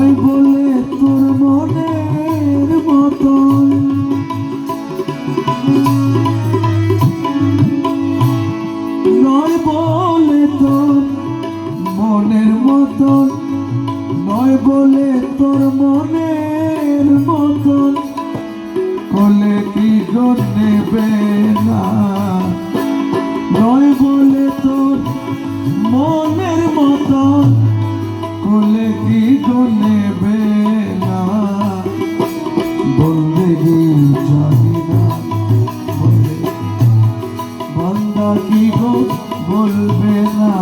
নয় বলে তোর মনের মতন নয় বলে তোর মনের মতন নয় বলে তোর মনের মতন কোলে কি নেবে না নয় বলে তোর মনের মতন কোলে কি নেবে না বলবে জানি না বলে বান্দা কি গো বলবে না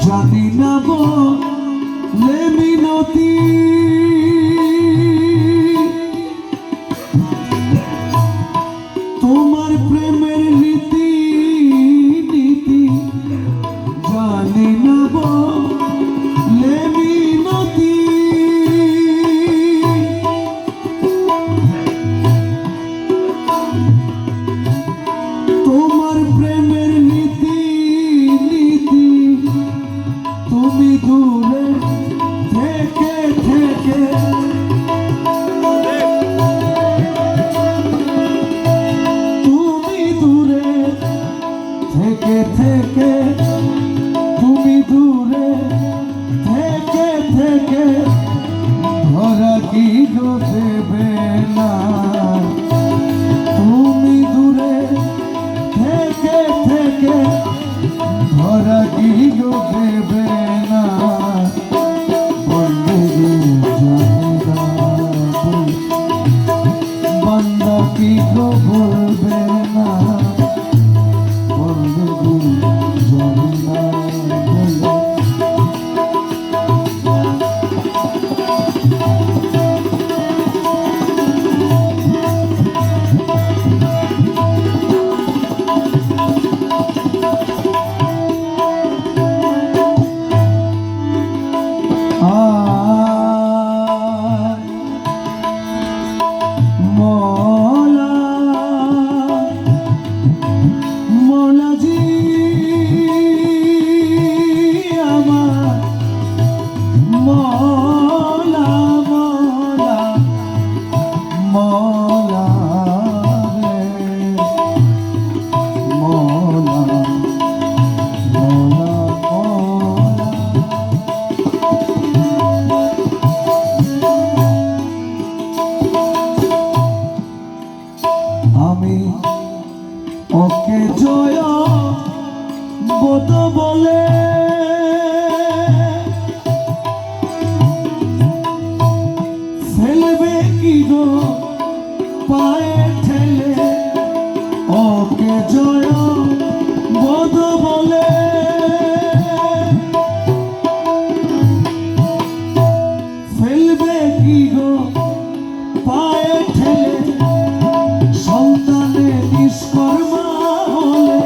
জানি না বলে মিনতি তোমার প্রেমের নীতি নীতি জানি না বলে মিনতি তোমার প্রেমের নীতি নীতি তুমি দূরে থেকে থেকে তুমি দূরে থেকে থেকে তুমি দূরে থেকে থেকে ধরা কি গো দেবে না তুমি দূরে থেকে থেকে ধরা কি গো দেবে না বলবে জানি না বান্দা কি গো বলবে না বলবে জানি না আমি ওকে জয় বোধ বলে ফেলবে কি গো পায়ে ঠেলে ওকে জয় বোধ বলে ফেলবে কি গো পায়ে ঠেলে সন্তানে নিষ্কর্মা হলে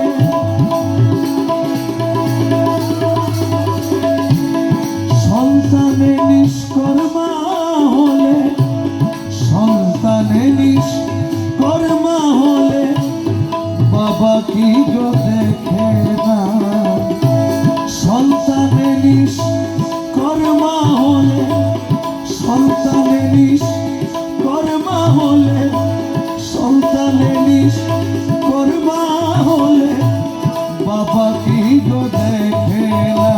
সন্তানে নিষ্কর্মা হলে সন্তানে নিষ্কর্মা হলে বাবা কি গো দেখে না সন্তানে নিষ্কর্মা হলে সন্তানে নিষ্কর্মা হলে সন্তানে নিষ্কর্মা হলে বাবা কি গো দেখে না